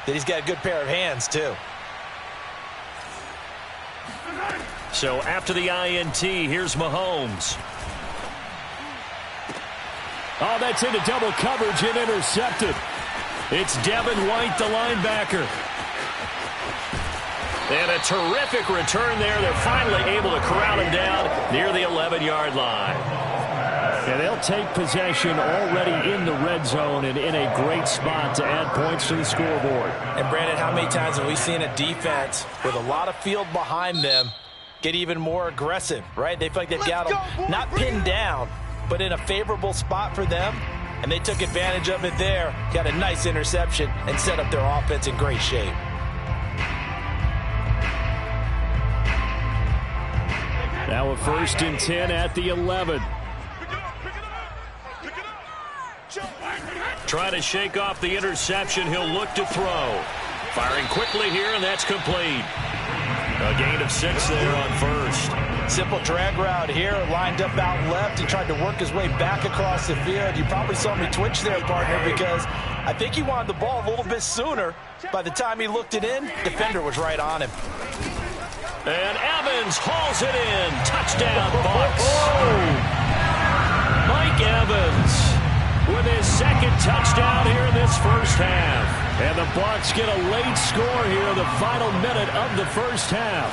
that he's got a good pair of hands, too. So after the INT, here's Mahomes. Oh, that's into double coverage and intercepted. It's Devin White, the linebacker. And a terrific return there. They're finally able to corral him down near the 11-yard line. And they'll take possession already in the red zone and in a great spot to add points to the scoreboard. And, Brandon, how many times have we seen a defense with a lot of field behind them get even more aggressive, right? They feel like they've got them not pinned down, but in a favorable spot for them. And they took advantage of it there, got a nice interception, and set up their offense in great shape. Now a 1st and 10 at the 11. Try to shake off the interception. He'll look to throw. Firing quickly here, and that's complete. A gain of 6 there on 1st. Simple drag route here, lined up out left. He tried to work his way back across the field. You probably saw me twitch there, partner, because I think he wanted the ball a little bit sooner. By the time he looked it in, defender was right on him. And Evans hauls it in. Touchdown, Bucs. Mike Evans with his 2nd touchdown here in this first half. And the Bucs get a late score here in the final minute of the first half.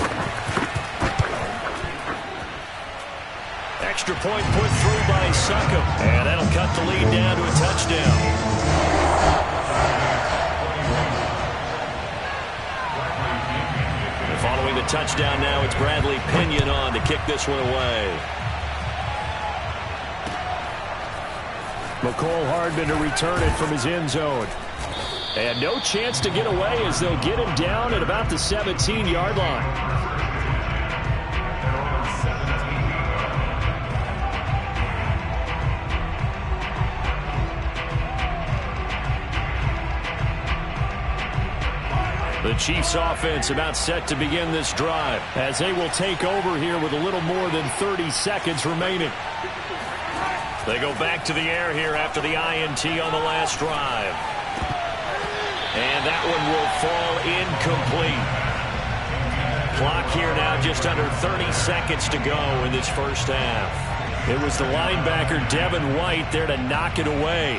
Extra point put through by Succop. And that'll cut the lead down to a touchdown. And following the touchdown now, it's Bradley Pinion on to kick this one away. McCole Hardman to return it from his end zone. And no chance to get away as they'll get him down at about the 17-yard line. The Chiefs offense about set to begin this drive as they will take over here with a little more than 30 seconds remaining. They go back to the air here after the INT on the last drive. And that one will fall incomplete. Clock here now just under 30 seconds to go in this first half. It was the linebacker Devin White there to knock it away.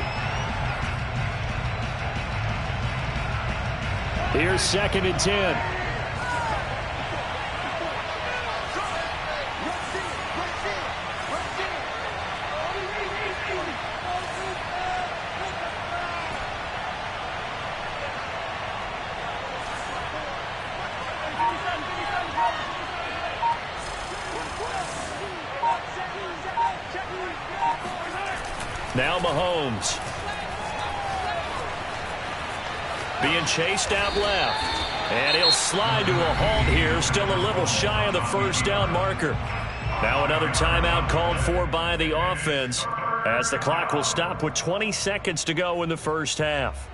Here's 2nd and 10. Now Mahomes. Being chased out left. And he'll slide to a halt here. Still a little shy of the first down marker. Now another timeout called for by the offense as the clock will stop with 20 seconds to go in the first half.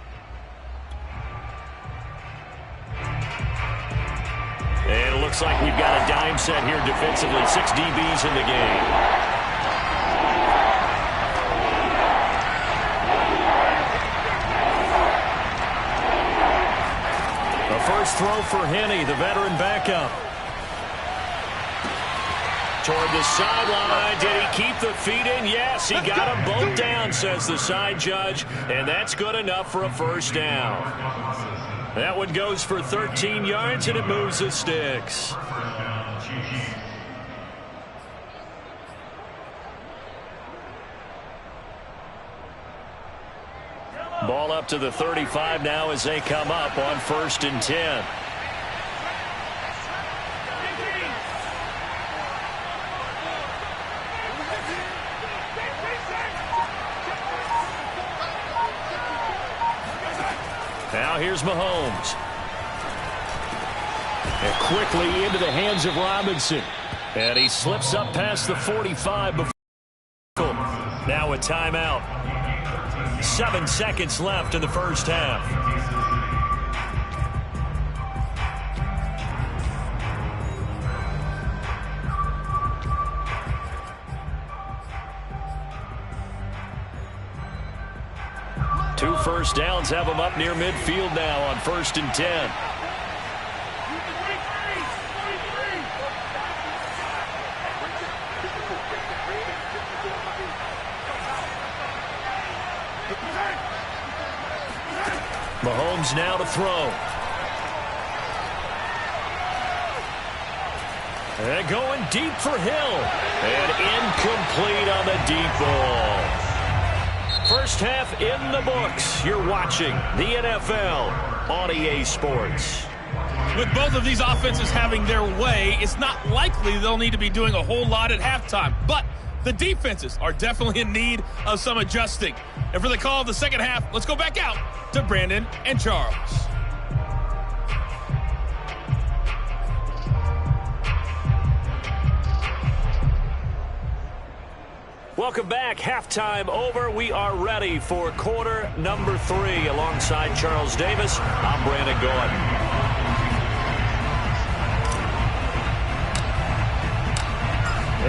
And it looks like we've got a dime set here defensively. 6 DBs in the game. First throw for Henne, the veteran backup. Toward the sideline. Did he keep the feet in? Yes, he got them both down, says the side judge. And that's good enough for a first down. That one goes for 13 yards, and it moves the sticks. Ball up to the 35 now as they come up on 1st and 10. Now here's Mahomes. And quickly into the hands of Robinson. And he slips up past the 45 before. Now a timeout. 7 seconds left in the first half. first downs have them up near midfield now on 1st and 10. Mahomes now to throw. And going deep for Hill. And incomplete on the deep ball. First half in the books. You're watching the NFL on EA Sports. With both of these offenses having their way, it's not likely they'll need to be doing a whole lot at halftime. But the defenses are definitely in need of some adjusting. And for the call of the second half, let's go back out to Brandon and Charles. Welcome back. Halftime over. We are ready for quarter number 3. Alongside Charles Davis, I'm Brandon Gaudin.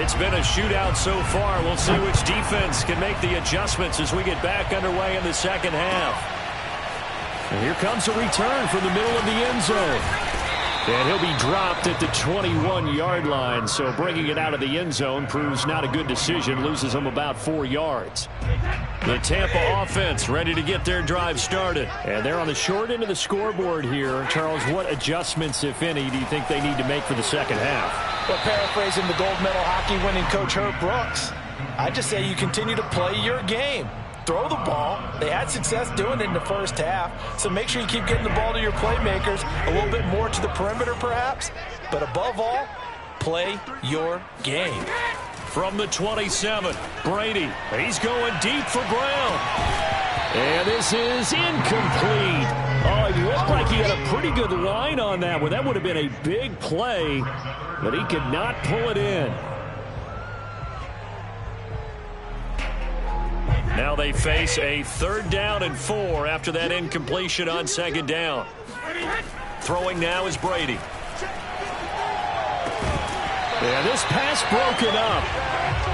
It's been a shootout so far. We'll see which defense can make the adjustments as we get back underway in the second half. And here comes a return from the middle of the end zone. And he'll be dropped at the 21-yard line, so bringing it out of the end zone proves not a good decision, loses him about 4 yards. The Tampa offense ready to get their drive started. And they're on the short end of the scoreboard here. Charles, what adjustments, if any, do you think they need to make for the second half? Well, paraphrasing the gold medal hockey winning coach Herb Brooks, I just say you continue to play your game. Throw the ball. They had success doing it in the first half, so make sure you keep getting the ball to your playmakers, a little bit more to the perimeter perhaps, but above all, play your game. From the 27, Brady. He's going deep for Brown. And this is incomplete. Oh, it looked like he had a pretty good line on that one. That would have been a big play, but he could not pull it in. Now they face a 3rd down and 4 after that incompletion on 2nd down. Throwing now is Brady. Yeah, this pass broken up.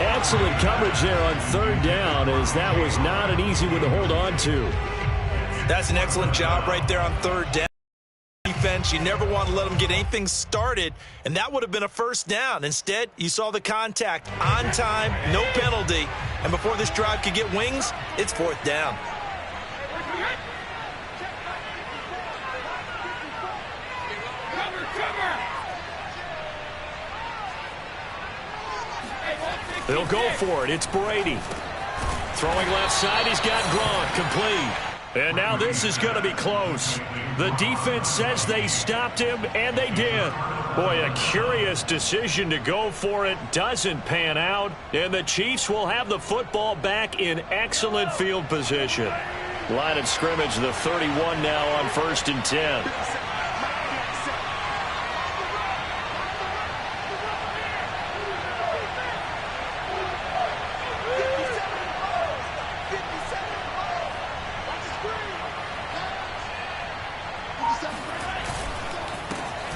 Excellent coverage there on 3rd down, as that was not an easy one to hold on to. That's an excellent job right there on 3rd down. Defense, you never want to let them get anything started, and that would have been a 1st down. Instead, you saw the contact on time, no penalty, and before this drive could get wings, it's 4th down. They'll go for it. It's Brady. Throwing left side, he's got Gronk, complete. And now this is going to be close. The defense says they stopped him, and they did. Boy, a curious decision to go for it. Doesn't pan out, and the Chiefs will have the football back in excellent field position. Line of scrimmage, the 31 now on 1st and 10.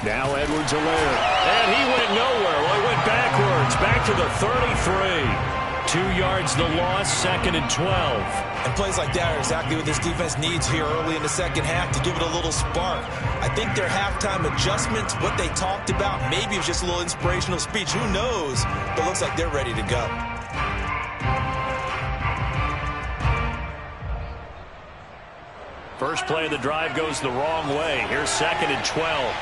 Now Edwards-Helaire. And he went nowhere. Well, he went backwards. Back to the 33. 2 yards the loss, 2nd and 12. And plays like that are exactly what this defense needs here early in the second half to give it a little spark. I think their halftime adjustments, what they talked about, maybe it was just a little inspirational speech. Who knows? But it looks like they're ready to go. First play of the drive goes the wrong way. Here's 2nd and 12.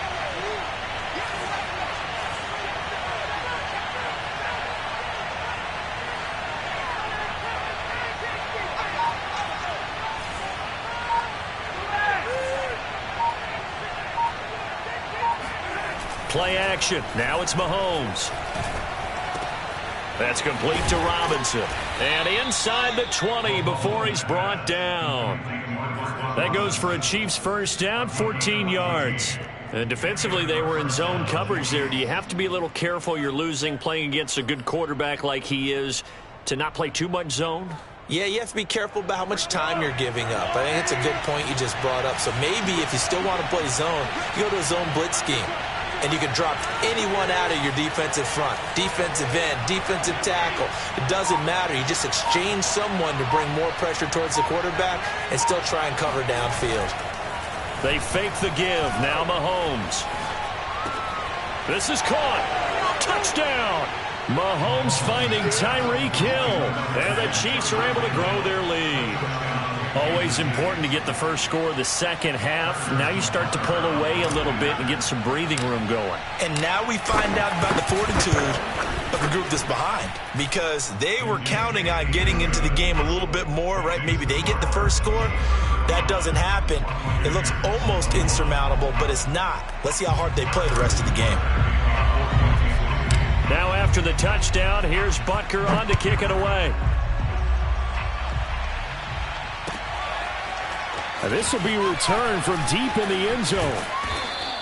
Play action. Now it's Mahomes. That's complete to Robinson. And inside the 20 before he's brought down. That goes for a Chiefs 1st down, 14 yards. And defensively, they were in zone coverage there. Do you have to be a little careful? You're losing, playing against a good quarterback like he is, to not play too much zone? Yeah, you have to be careful about how much time you're giving up. I think it's a good point you just brought up. So maybe if you still want to play zone, you go to a zone blitz scheme. and you can drop anyone out of your defensive front. Defensive end, defensive tackle. It doesn't matter. You just exchange someone to bring more pressure towards the quarterback and still try and cover downfield. They fake the give. Now Mahomes. This is caught. Touchdown. Mahomes finding Tyreek Hill. And the Chiefs are able to grow their lead. Always important to get the first score of the second half. Now you start to pull away a little bit and get some breathing room going. And now we find out about the fortitude of the group that's behind, because they were counting on getting into the game a little bit more, right? Maybe they get the first score. That doesn't happen. It looks almost insurmountable, but it's not. Let's see how hard they play the rest of the game. Now after the touchdown, here's Butker on to kick it away. This will be returned from deep in the end zone.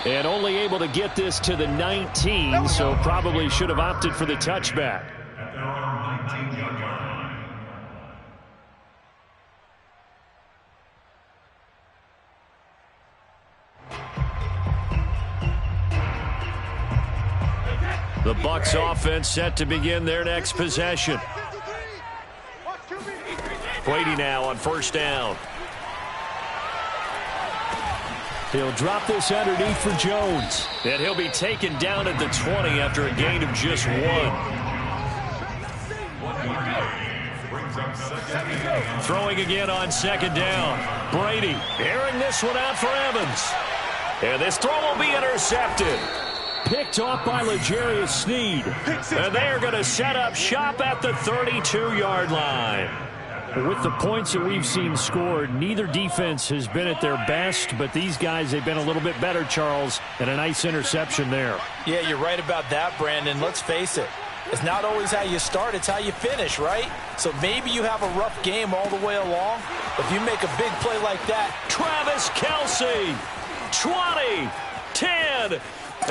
And only able to get this to the 19, so probably should have opted for the touchback. The Bucs offense set to begin their next possession. Brady now on first down. He'll drop this underneath for Jones. And he'll be taken down at the 20 after a gain of just 1. Throwing again on second down. Brady airing this one out for Evans. And this throw will be intercepted. Picked off by L'Jarius Sneed. And they are going to set up shop at the 32-yard line. With the points that we've seen scored, neither defense has been at their best, but these guys, they've been a little bit better, Charles, and a nice interception there. Yeah, you're right about that, Brandon. Let's face it. It's not always how you start, it's how you finish, right? So maybe you have a rough game all the way along, but if you make a big play like that. Travis Kelce, 20, 10,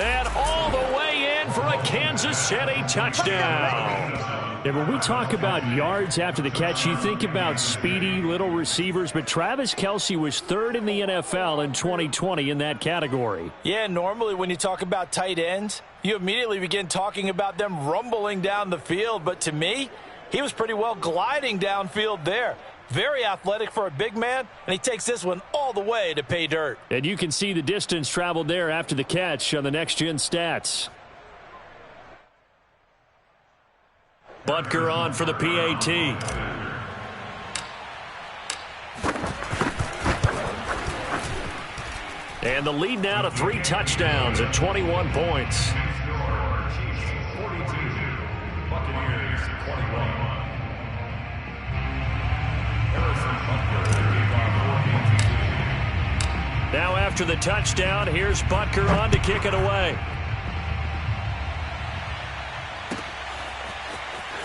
and all the way in for a Kansas City touchdown. Yeah, when we talk about yards after the catch, you think about speedy little receivers, but Travis Kelce was 3rd in the NFL in 2020 in that category. Yeah, normally when you talk about tight ends, you immediately begin talking about them rumbling down the field, but to me, he was pretty well gliding downfield there. Very athletic for a big man, and he takes this one all the way to pay dirt. And you can see the distance traveled there after the catch on the next-gen stats. Butker on for the PAT. And the lead now to 3 touchdowns at 21 points. Now after the touchdown, here's Butker on to kick it away.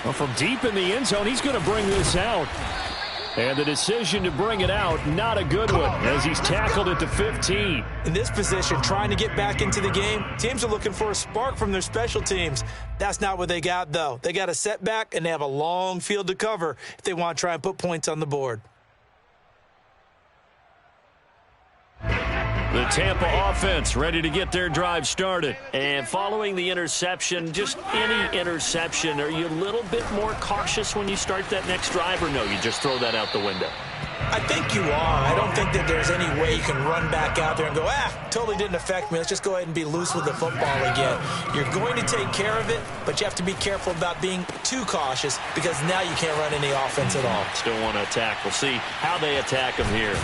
Well, from deep in the end zone, he's going to bring this out. And the decision to bring it out, not a good one, as he's tackled at the 15. In this position, trying to get back into the game, teams are looking for a spark from their special teams. That's not what they got, though. They got a setback, and they have a long field to cover if they want to try and put points on the board. The Tampa offense ready to get their drive started. And following the interception, just any interception, are you a little bit more cautious when you start that next drive, or no, you just throw that out the window? I think you are. I don't think that there's any way you can run back out there and go, totally didn't affect me. Let's just go ahead and be loose with the football again. You're going to take care of it, but you have to be careful about being too cautious, because now you can't run any offense at all. Still want to attack. We'll see how they attack him here.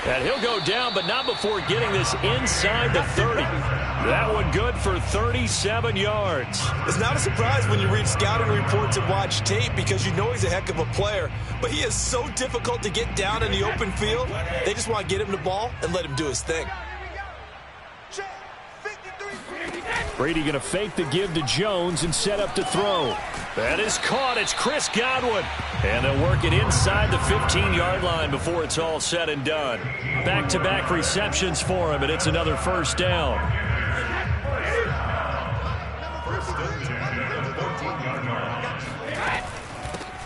And he'll go down, but not before getting this inside the 30. That one good for 37 yards. It's not a surprise when you read scouting reports and watch tape, because you know he's a heck of a player. But he is so difficult to get down in the open field. They just want to get him the ball and let him do his thing. Brady going to fake the give to Jones and set up to throw. That is caught. It's Chris Godwin. And they'll work it inside the 15-yard line before it's all said and done. Back-to-back receptions for him, and it's another first down.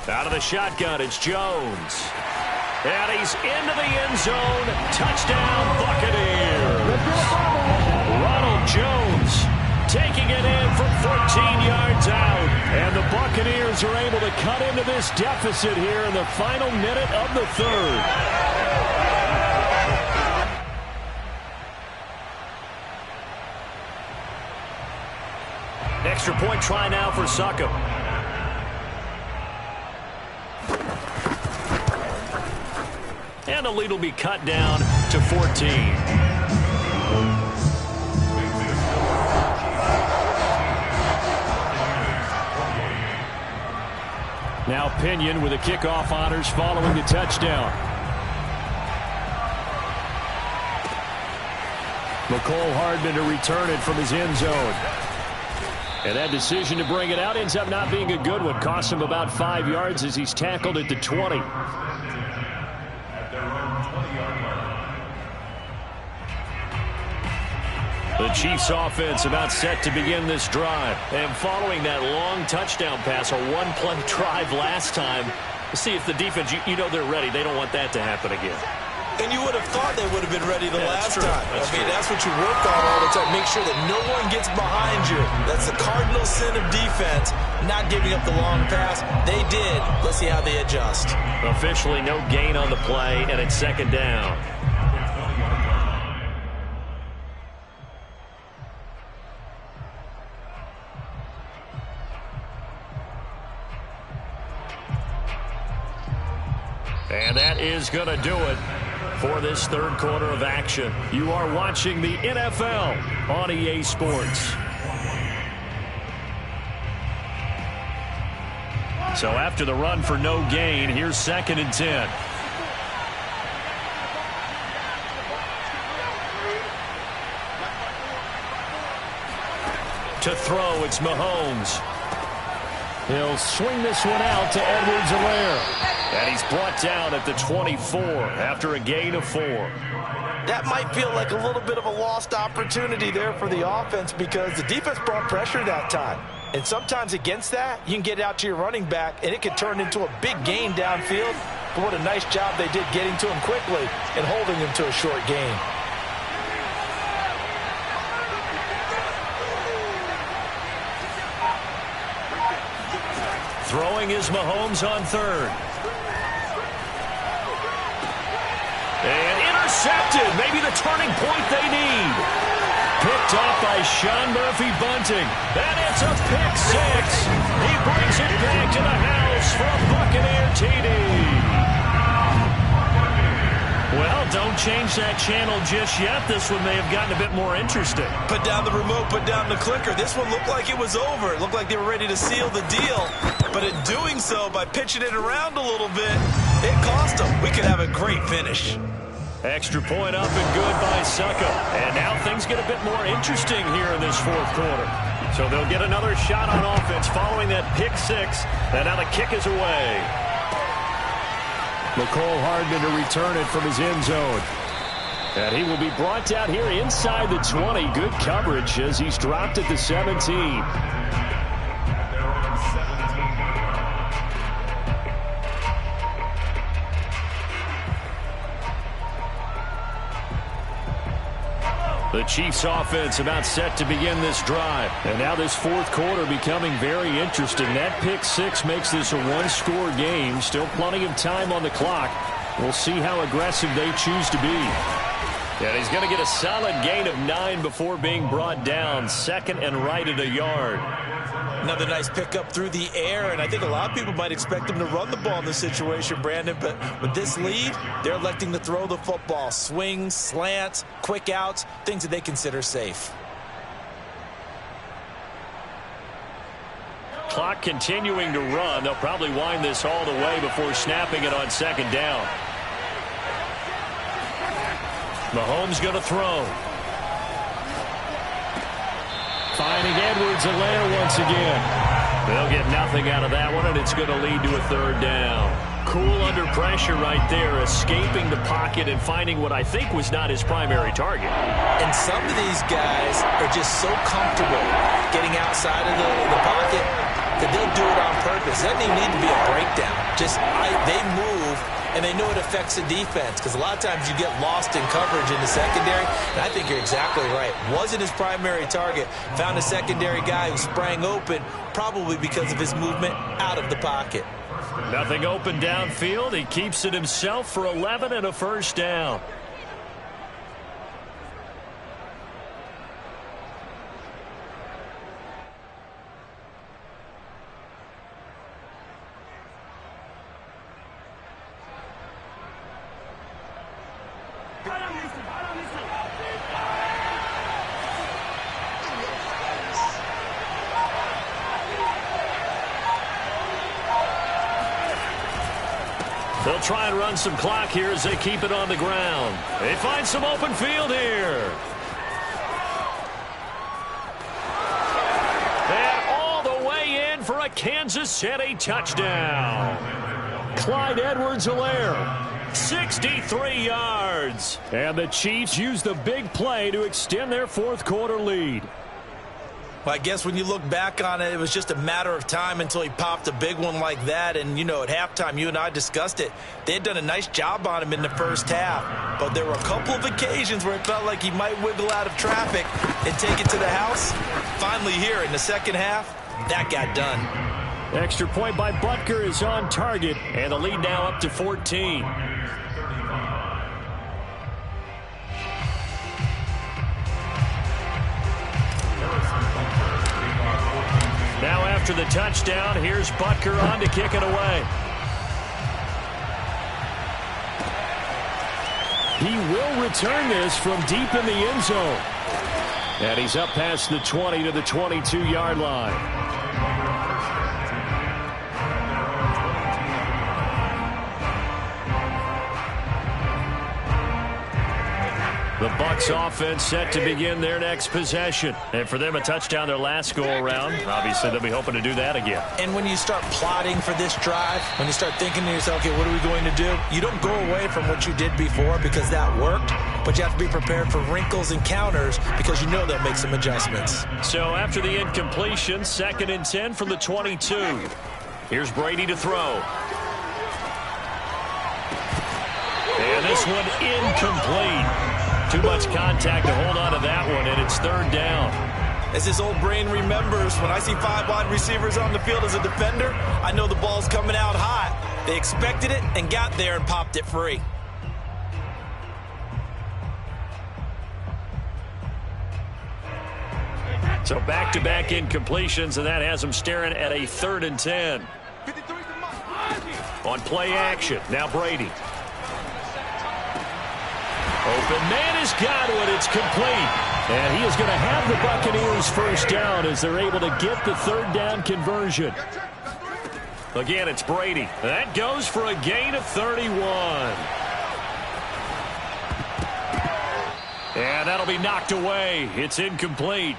Out of the shotgun, it's Jones. And he's into the end zone. Touchdown, Buccaneers. Ronald Jones Eagles are able to cut into this deficit here in the final minute of the third. Extra point try now for Succop. And the lead will be cut down to 14. Now Pinion with the kickoff honors following the touchdown. McCole Hardman to return it from his end zone. And that decision to bring it out ends up not being a good one. Costs him about 5 yards as he's tackled at the 20. The Chiefs offense about set to begin this drive. And following that long touchdown pass, a one-play drive last time, see if the defense, you know they're ready. They don't want that to happen again. And you would have thought they would have been ready the last time. That's what you work on all the time. Make sure that no one gets behind you. That's the cardinal sin of defense, not giving up the long pass. They did. Let's see how they adjust. Officially no gain on the play, and it's second down. And that is going to do it for this third quarter of action. You are watching the NFL on EA Sports. So after the run for no gain, here's 2nd and 10. To throw, it's Mahomes. He'll swing this one out to Edwards-Helaire. And he's brought down at the 24 after a gain of 4. That might feel like a little bit of a lost opportunity there for the offense because the defense brought pressure that time. And sometimes against that, you can get out to your running back, and it could turn into a big gain downfield. But what a nice job they did getting to him quickly and holding him to a short gain. Throwing is Mahomes on 3rd. And intercepted. Maybe the turning point they need. Picked off by Sean Murphy-Bunting. And it's a pick 6. He brings it back to the house for a Buccaneer TD. Well, don't change that channel just yet. This one may have gotten a bit more interesting. Put down the remote, put down the clicker. This one looked like it was over. It looked like they were ready to seal the deal. But in doing so, by pitching it around a little bit, it cost them. We could have a great finish. Extra point up and good by Succop. And now things get a bit more interesting here in this fourth quarter. So they'll get another shot on offense following that pick 6. And now the kick is away. McCole Hardman to return it from his end zone. And he will be brought down here inside the 20. Good coverage as he's dropped at the 17. The Chiefs offense about set to begin this drive. And now this fourth quarter becoming very interesting. That pick 6 makes this a one-score game. Still plenty of time on the clock. We'll see how aggressive they choose to be. And he's going to get a solid gain of 9 before being brought down. 2nd and right at a yard. Another nice pickup through the air, and I think a lot of people might expect him to run the ball in this situation, Brandon, but with this lead, they're electing to throw the football. Swings, slants, quick outs, things that they consider safe. Clock continuing to run. They'll probably wind this all the way before snapping it on 2nd down. Mahomes going to throw. Finding Edwards-Helaire once again. They'll get nothing out of that one, and it's going to lead to a 3rd down. Cool under pressure right there, escaping the pocket and finding what I think was not his primary target. And some of these guys are just so comfortable getting outside of the pocket that they'll do it on purpose. It doesn't even need to be a breakdown. Just they move and they know it affects the defense because a lot of times you get lost in coverage in the secondary, and I think you're exactly right. Wasn't his primary target. Found a secondary guy who sprang open, probably because of his movement out of the pocket. Nothing open downfield. He keeps it himself for 11 and a first down. They'll try and run some clock here as they keep it on the ground. They find some open field here. And all the way in for a Kansas City touchdown. Clyde Edwards-Helaire, 63 yards. And the Chiefs use the big play to extend their fourth quarter lead. Well, I guess when you look back on it, it was just a matter of time until he popped a big one like that. And, you know, at halftime, you and I discussed it. They had done a nice job on him in the first half. But there were a couple of occasions where it felt like he might wiggle out of traffic and take it to the house. Finally here in the second half, that got done. Extra point by Butker is on target, and the lead now up to 14. Now after the touchdown, here's Butker on to kick it away. He will return this from deep in the end zone. And he's up past the 20 to the 22-yard line. The Bucs offense set to begin their next possession. And for them, a touchdown their last go-around. Obviously, they'll be hoping to do that again. And when you start plotting for this drive, when you start thinking to yourself, okay, what are we going to do? You don't go away from what you did before because that worked, but you have to be prepared for wrinkles and counters because you know they'll make some adjustments. So after the incompletion, 2nd and 10 from the 22. Here's Brady to throw. And this one incomplete. Too much contact to hold on to that one, and it's 3rd down. As his old brain remembers, when I see 5 wide receivers on the field as a defender, I know the ball's coming out hot. They expected it and got there and popped it free. So back-to-back incompletions, and that has them staring at a 3rd and 10. On play action, now Brady. Open man has got it. It's complete. And he is going to have the Buccaneers first down as they're able to get the 3rd down conversion. Again, it's Brady. That goes for a gain of 31. And that'll be knocked away. It's incomplete.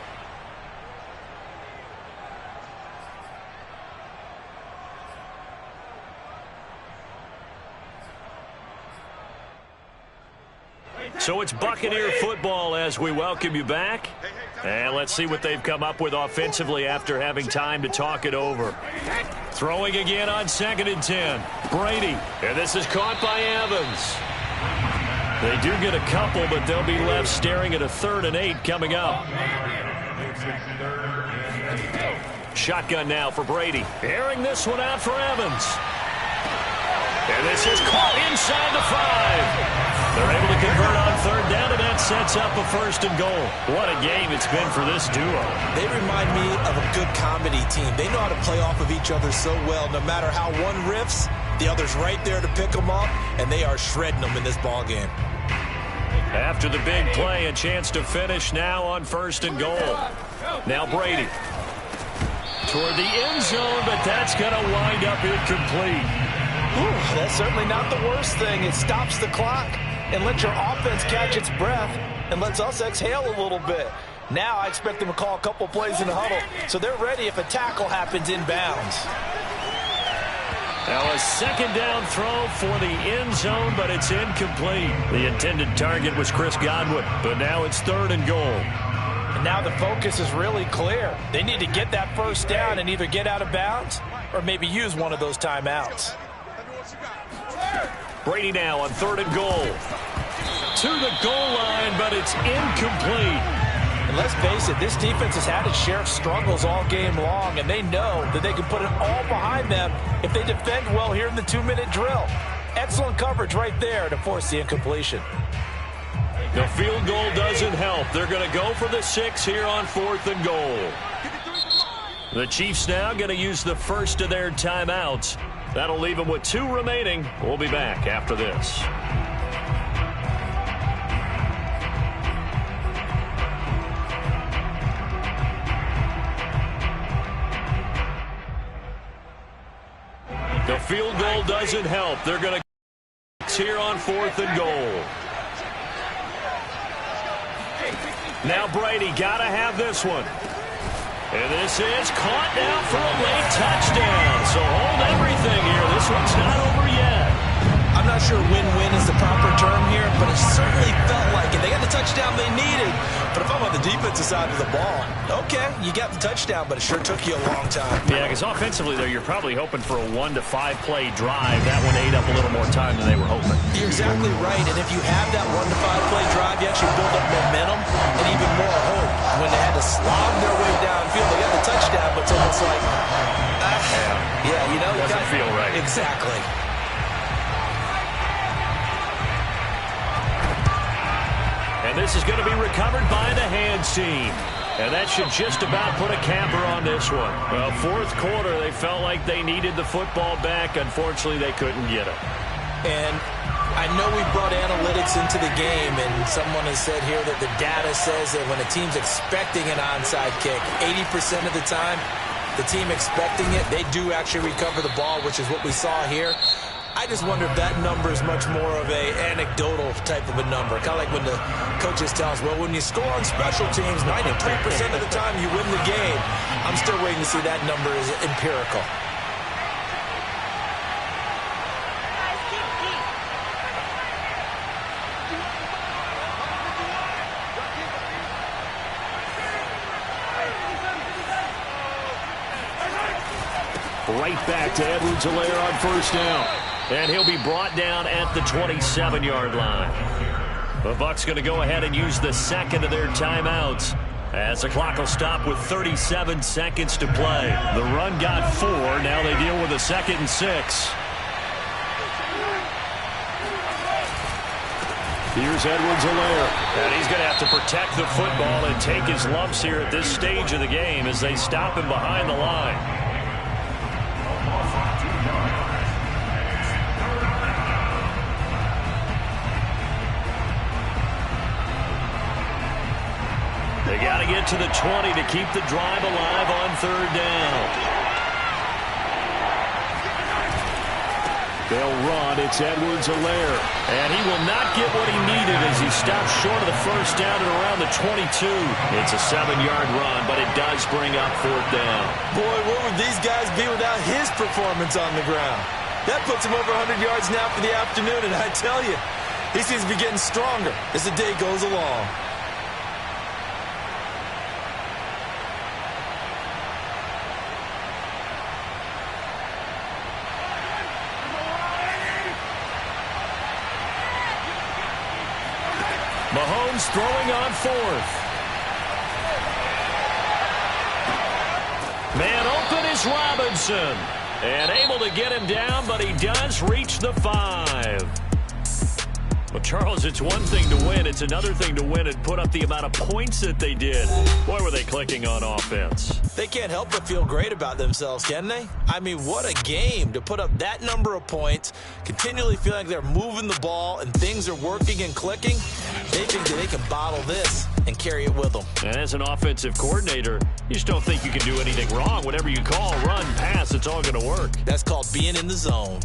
So it's Buccaneer football as we welcome you back. And let's see what they've come up with offensively after having time to talk it over. Throwing again on 2nd and 10. Brady. And this is caught by Evans. They do get a couple, but they'll be left staring at a 3rd and 8 coming up. Shotgun now for Brady. Airing this one out for Evans. And this is caught inside the 5. They're able to convert on 3rd down, and that sets up a 1st and goal. What a game it's been for this duo. They remind me of a good comedy team. They know how to play off of each other so well. No matter how one riffs, the other's right there to pick them up, and they are shredding them in this ball game. After the big play, a chance to finish now on 1st and goal. Now Brady. Toward the end zone, but that's going to wind up incomplete. Ooh, that's certainly not the worst thing. It stops the clock and lets your offense catch its breath and lets us exhale a little bit. Now I expect them to call a couple plays in the huddle, so they're ready if a tackle happens inbounds. Now a 2nd down throw for the end zone, but it's incomplete. The intended target was Chris Godwin, but now it's 3rd and goal. And now the focus is really clear. They need to get that 1st down and either get out of bounds or maybe use one of those timeouts. Brady now on 3rd and goal. To the goal line, but it's incomplete. And let's face it, this defense has had its share of struggles all game long, and they know that they can put it all behind them if they defend well here in the 2-minute drill. Excellent coverage right there to force the incompletion. The field goal doesn't help. They're going to go for the 6 here on 4th and goal. The Chiefs now going to use the first of their timeouts. That'll leave them with 2 remaining. We'll be back after this. The field goal doesn't help. They're going to here on 4th and goal. Now Brady got to have this one. And this is caught down for a late touchdown. So hold everything here. This one's not over yet. I'm not sure win-win is the proper term here, but it certainly felt like it. They got the touchdown they needed. But if I'm on the defensive side of the ball, okay, you got the touchdown, but it sure took you a long time. Yeah, because offensively, though, you're probably hoping for a 1 to 5 play drive. That one ate up a little more time than they were hoping. You're exactly right. And if you have that 1 to 5 play drive, you actually build up momentum and even more hope. When they had to slog their way downfield, they got the touchdown, but it's almost like, yeah, you know, doesn't feel right. Exactly. And this is going to be recovered by the hands team. And that should just about put a capper on this one. Well, 4th quarter, they felt like they needed the football back. Unfortunately, they couldn't get it. And I know we brought analytics into the game, and someone has said here that the data says that when a team's expecting an onside kick, 80% of the time, the team expecting it, they do actually recover the ball, which is what we saw here. I just wonder if that number is much more of a anecdotal type of a number. Kind of like when the coaches tell us, well, when you score on special teams, 93% of the time you win the game. I'm still waiting to see that number is empirical. Right back to Edwards-Helaire on 1st down. And he'll be brought down at the 27-yard line. The Bucs going to go ahead and use the 2nd of their timeouts as the clock will stop with 37 seconds to play. The run got 4. Now they deal with a 2nd and 6. Here's Edwards-Helaire. And he's going to have to protect the football and take his lumps here at this stage of the game as they stop him behind the line. They got to get to the 20 to keep the drive alive on 3rd down. They'll run. It's Edwards-Helaire. And he will not get what he needed as he stops short of the 1st down at around the 22. It's a 7-yard run, but it does bring up 4th down. Boy, where would these guys be without his performance on the ground? That puts him over 100 yards now for the afternoon, and I tell you, he seems to be getting stronger as the day goes along. Mahomes throwing on 4th. Man open is Robinson. And able to get him down, but he does reach the 5. Well, Charles, it's one thing to win. It's another thing to win and put up the amount of points that they did. Boy, were they clicking on offense. They can't help but feel great about themselves, can they? I mean, what a game to put up that number of points, continually feel like they're moving the ball and things are working and clicking. They think that they can bottle this and carry it with them. And as an offensive coordinator, you just don't think you can do anything wrong. Whatever you call, run, pass, it's all going to work. That's called being in the zone.